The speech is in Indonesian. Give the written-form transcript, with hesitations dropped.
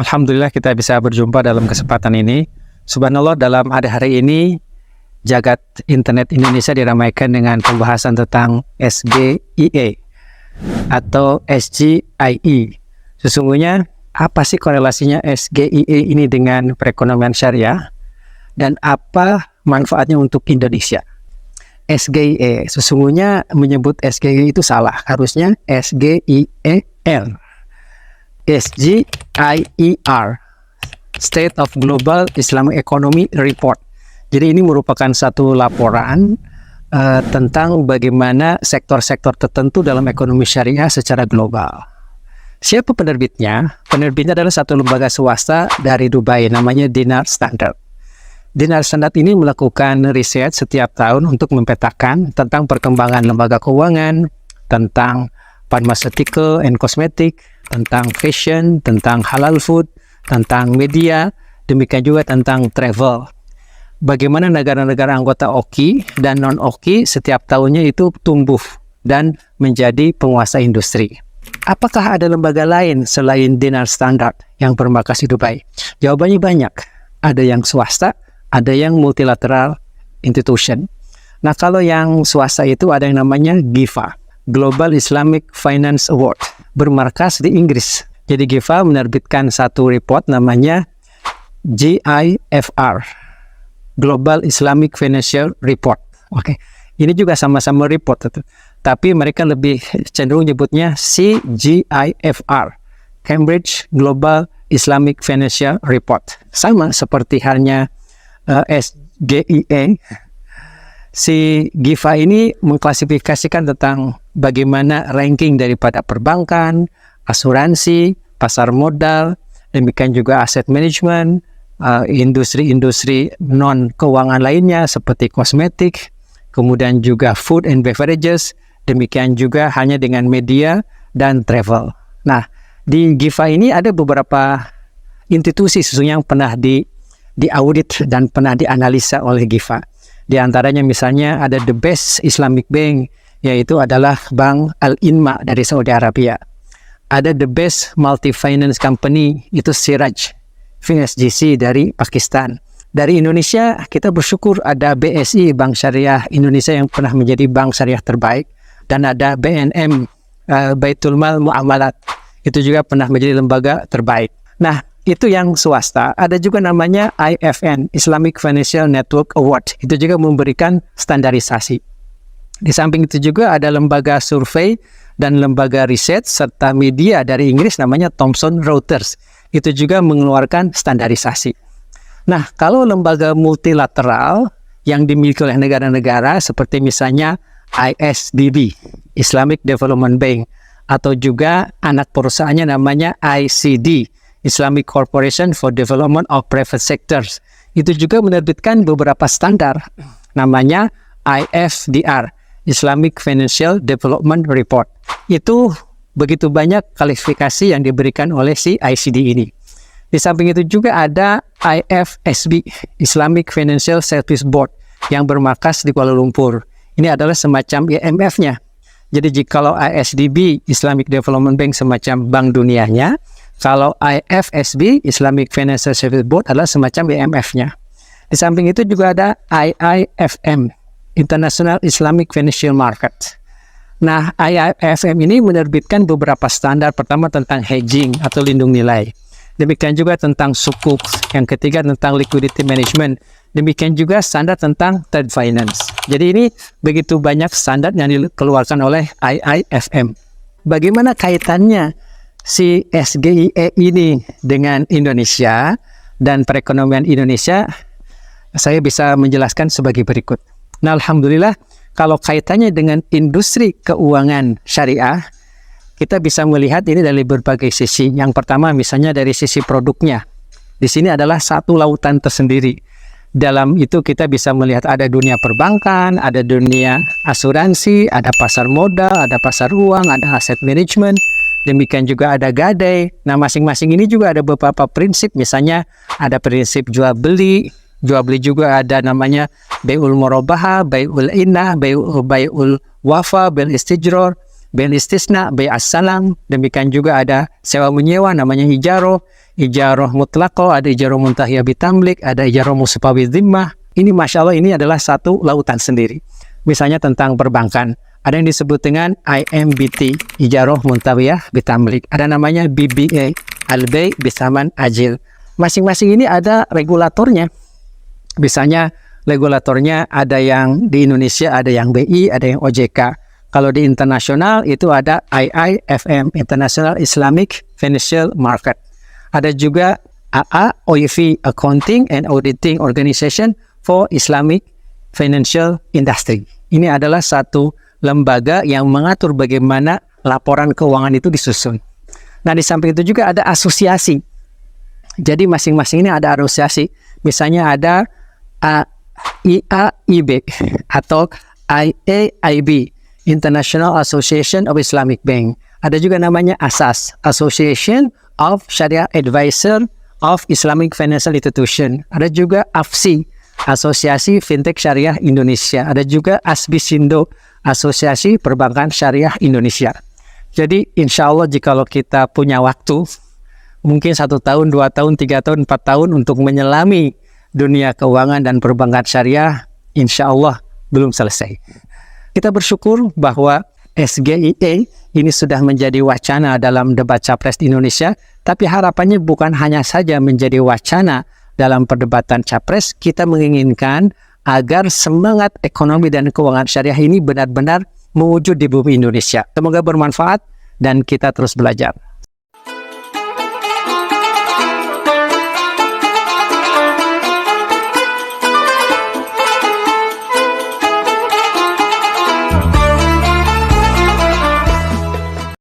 Alhamdulillah kita bisa berjumpa dalam kesempatan ini. Subhanallah, dalam hari ini jagat internet Indonesia diramaikan dengan pembahasan tentang SGIE atau SGIE. Sesungguhnya apa sih korelasinya SGIE ini dengan perekonomian syariah dan apa manfaatnya untuk Indonesia? SGIE, sesungguhnya menyebut SGIE itu salah, harusnya SGIER. SGIER, State of Global Islamic Economy Report. Jadi ini merupakan satu laporan tentang bagaimana sektor-sektor tertentu dalam ekonomi syariah secara global. Siapa penerbitnya? Penerbitnya adalah satu lembaga swasta dari Dubai, namanya Dinar Standard. Dinar Standard ini melakukan riset setiap tahun untuk memetakan tentang perkembangan lembaga keuangan, tentang pharmaceutical and cosmetic, tentang fashion, tentang halal food, tentang media, demikian juga tentang travel. Bagaimana negara-negara anggota OKI dan non-OKI setiap tahunnya itu tumbuh dan menjadi penguasa industri. Apakah ada lembaga lain selain Dinar Standard yang bermarkas di Dubai? Jawabannya banyak. Ada yang swasta, ada yang multilateral institution. Nah, kalau yang swasta itu ada yang namanya GIFA, Global Islamic Finance Award, bermarkas di Inggris. Jadi GIFA menerbitkan satu report namanya GIFR, Global Islamic Financial Report. Oke, ini juga sama-sama report, tapi mereka lebih cenderung nyebutnya CGIFR, Cambridge Global Islamic Financial Report. Sama seperti halnya SGIE. Si GIFA ini mengklasifikasikan tentang bagaimana ranking daripada perbankan, asuransi, pasar modal, demikian juga aset management, industri-industri non-keuangan lainnya seperti kosmetik, kemudian juga food and beverages, demikian juga hanya dengan media dan travel. Nah, di GIFA ini ada beberapa institusi sesungguhnya yang pernah diaudit dan pernah dianalisa oleh GIFA. Di antaranya misalnya ada The Best Islamic Bank, yaitu adalah Bank Al-Inma dari Saudi Arabia. Ada The Best Multi-Finance Company, itu Siraj FSGC dari Pakistan. Dari Indonesia, kita bersyukur ada BSI, Bank Syariah Indonesia yang pernah menjadi bank syariah terbaik. Dan ada BNM, Baitul Mal Muamalat, itu juga pernah menjadi lembaga terbaik. Nah, itu yang swasta. Ada juga namanya IFN, Islamic Financial Network Award. Itu juga memberikan standarisasi. Di samping itu juga ada lembaga survei dan lembaga riset serta media dari Inggris namanya Thomson Reuters. Itu juga mengeluarkan standarisasi. Nah, kalau lembaga multilateral yang dimiliki oleh negara-negara seperti misalnya ISDB, Islamic Development Bank, atau juga anak perusahaannya namanya ICD, Islamic Corporation for Development of Private Sectors. Itu juga menerbitkan beberapa standar, namanya IFDR, Islamic Financial Development Report. Itu begitu banyak kualifikasi yang diberikan oleh si ICD ini. Di samping itu juga ada IFSB, Islamic Financial Service Board, yang bermarkas di Kuala Lumpur. Ini adalah semacam IMF-nya. Jadi jikalau ISDB, Islamic Development Bank, semacam bank dunianya, kalau IFSB, Islamic Financial Service Board, adalah semacam IMF-nya. Di samping itu juga ada IIFM, International Islamic Financial Market. Nah, IIFM ini menerbitkan beberapa standar. Pertama tentang hedging atau lindung nilai. Demikian juga tentang sukuk. Yang ketiga tentang liquidity management. Demikian juga standar tentang trade finance. Jadi ini begitu banyak standar yang dikeluarkan oleh IIFM. Bagaimana kaitannya si SGIE ini dengan Indonesia dan perekonomian Indonesia? Saya bisa menjelaskan sebagai berikut. Nah, alhamdulillah, kalau kaitannya dengan industri keuangan syariah, kita bisa melihat ini dari berbagai sisi. Yang pertama misalnya dari sisi produknya. Di sini adalah satu lautan tersendiri. Dalam itu kita bisa melihat ada dunia perbankan, ada dunia asuransi, ada pasar modal, ada pasar uang, ada aset management, demikian juga ada gadai. Nah, masing-masing ini juga ada beberapa prinsip. Misalnya ada prinsip jual beli juga ada namanya Bai'ul Murabaha, Bai'ul Inah, Bai'ul Wafa, Bai'ul Istijror, Bai'ul Istisna, Bai'as Salam. Demikian juga ada sewa menyewa namanya Ijaro. ijarah mutlaqah, ada ijarah muntahiyah bitamlik, ada ijarah musfawi dhimmah. Ini Masya Allah, ini adalah satu lautan sendiri. Misalnya tentang perbankan, ada yang disebut dengan IMBT, ijarah muntahiyah bitamlik. Ada namanya BBA, al-bay bisaman ajil. Masing-masing ini ada regulatornya. Misalnya regulatornya ada yang di Indonesia, ada yang BI, ada yang OJK. Kalau di internasional itu ada IIFM, International Islamic Financial Market. Ada juga AA, OIV, Accounting and Auditing Organization for Islamic Financial Industry. Ini adalah satu lembaga yang mengatur bagaimana laporan keuangan itu disusun. Nah, di samping itu juga ada asosiasi. Jadi masing-masing ini ada asosiasi. Misalnya ada IAIB atau IAIB, International Association of Islamic Bank. Ada juga namanya ASAS, Association of Sharia Advisor of Islamic Financial Institution. Ada juga AFSI, Asosiasi Fintech Syariah Indonesia. Ada juga ASBISINDO, Asosiasi Perbankan Syariah Indonesia. Jadi insya Allah jikalau kita punya waktu, mungkin 1 tahun, 2 tahun, 3 tahun, 4 tahun untuk menyelami dunia keuangan dan perbankan syariah, insya Allah belum selesai. Kita bersyukur bahwa SGIE ini sudah menjadi wacana dalam debat capres di Indonesia, tapi harapannya bukan hanya saja menjadi wacana dalam perdebatan capres, kita menginginkan agar semangat ekonomi dan keuangan syariah ini benar-benar mewujud di bumi Indonesia. Semoga bermanfaat dan kita terus belajar.